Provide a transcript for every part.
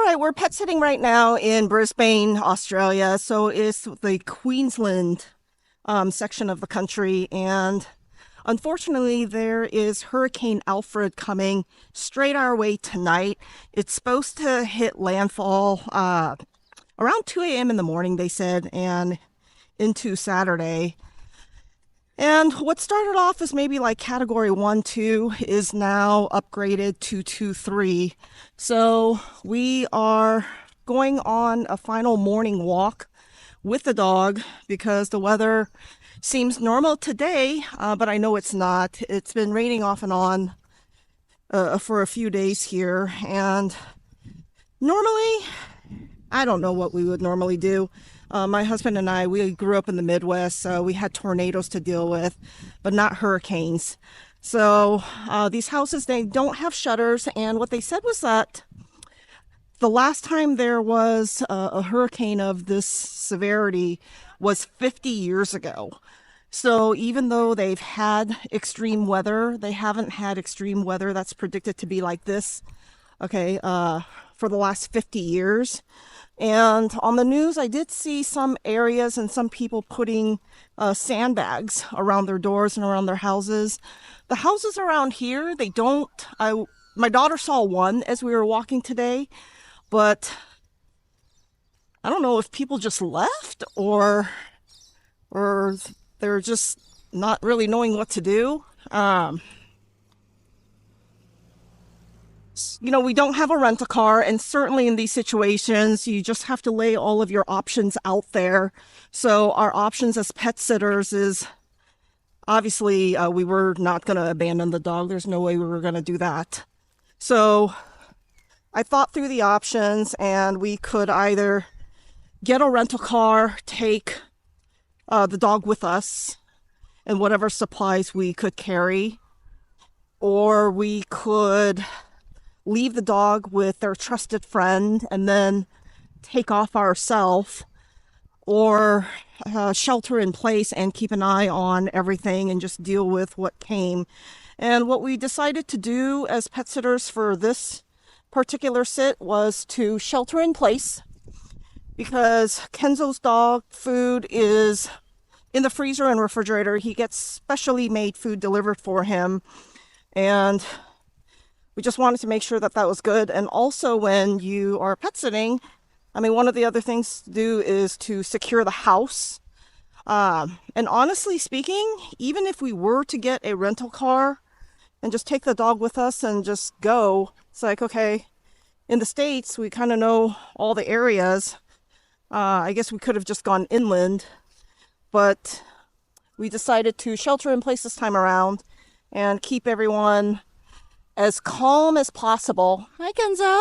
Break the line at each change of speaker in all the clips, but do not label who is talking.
right, we're pet sitting right now in Brisbane, Australia. So it's the Queensland section of the country. And unfortunately, there is Hurricane Alfred coming straight our way tonight. It's supposed to hit landfall around 2 a.m. in the morning, they said, and into Saturday. And what started off as maybe like category 1, 2 is now upgraded to 2, 3. So we are going on a final morning walk with the dog because the weather seems normal today, but I know it's not. It's been raining off and on for a few days here. And normally, I don't know what we would normally do. My husband and I, we grew up in the Midwest, so we had tornadoes to deal with, but not hurricanes. So these houses, they don't have shutters, and what they said was that the last time there was a hurricane of this severity was 50 years ago. So even though they've had extreme weather, they haven't had extreme weather that's predicted to be like this, okay, for the last 50 years. And on the news, I did see some areas and some people putting sandbags around their doors and around their houses. The houses around here, they don't. My daughter saw one as we were walking today, but I don't know if people just left or they're just not really knowing what to do. We don't have a rent-a-car, and certainly in these situations, you just have to lay all of your options out there. So our options as pet sitters is obviously we were not going to abandon the dog. There's no way we were going to do that. So I thought through the options, and we could either get a rental car, take the dog with us, and whatever supplies we could carry, or we could leave the dog with their trusted friend and then take off ourselves, or shelter in place and keep an eye on everything and just deal with what came. And what we decided to do as pet sitters for this particular sit was to shelter in place, because Kenzo's dog food is in the freezer and refrigerator. He gets specially made food delivered for him, and we just wanted to make sure that that was good. And also, when you are pet sitting, one of the other things to do is to secure the house. And honestly speaking, even if we were to get a rental car and just take the dog with us and just go, it's like, okay, in the States, we kind of know all the areas. I guess we could have just gone inland, but we decided to shelter in place this time around and keep everyone as calm as possible. Hi, Kenzo.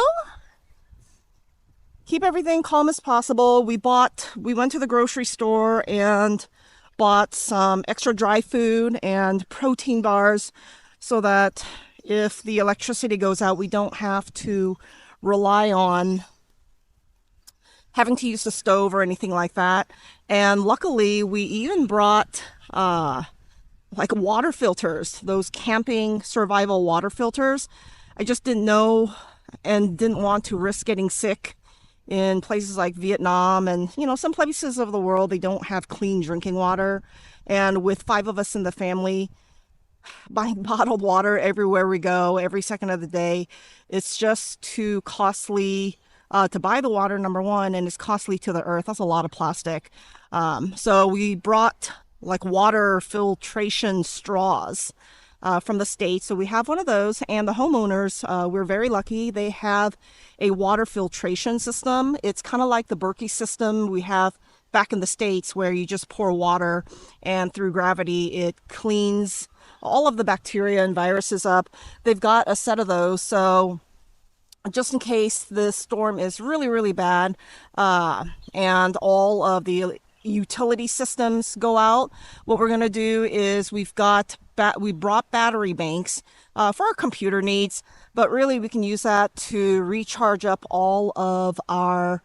Keep everything calm as possible. We went to the grocery store and bought some extra dry food and protein bars so that if the electricity goes out, we don't have to rely on having to use the stove or anything like that. And luckily, we even brought water filters, those camping survival water filters. I just didn't know and didn't want to risk getting sick in places like Vietnam and, some places of the world, they don't have clean drinking water. And with 5 of us in the family, buying bottled water everywhere we go, every second of the day, it's just too costly to buy the water, number one, and it's costly to the earth. That's a lot of plastic. So we brought water filtration straws from the States. So we have one of those, and the homeowners, we're very lucky. They have a water filtration system. It's kind of like the Berkey system we have back in the States, where you just pour water and through gravity, it cleans all of the bacteria and viruses up. They've got a set of those. So just in case the storm is really, really bad, and all of the utility systems go out, what we're going to do is we brought battery banks for our computer needs, but really we can use that to recharge up all of our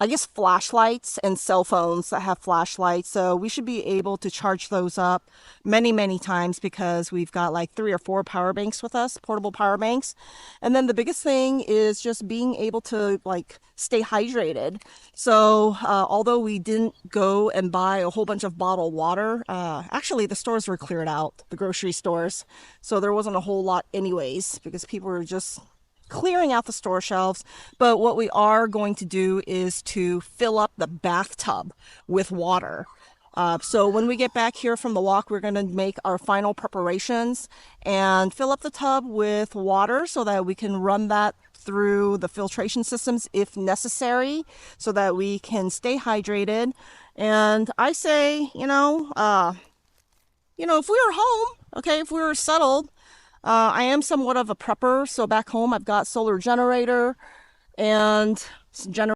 I guess, flashlights and cell phones that have flashlights. So we should be able to charge those up many, many times because we've got like 3 or 4 power banks with us, portable power banks. And then the biggest thing is just being able to like stay hydrated. So although we didn't go and buy a whole bunch of bottled water, actually the stores were cleared out, the grocery stores. So there wasn't a whole lot anyways because people were just clearing out the store shelves. But what we are going to do is to fill up the bathtub with water. So when we get back here from the walk, we're going to make our final preparations and fill up the tub with water so that we can run that through the filtration systems if necessary so that we can stay hydrated. And I say, if we were home, okay, if we were settled, I am somewhat of a prepper, so back home I've got solar generator and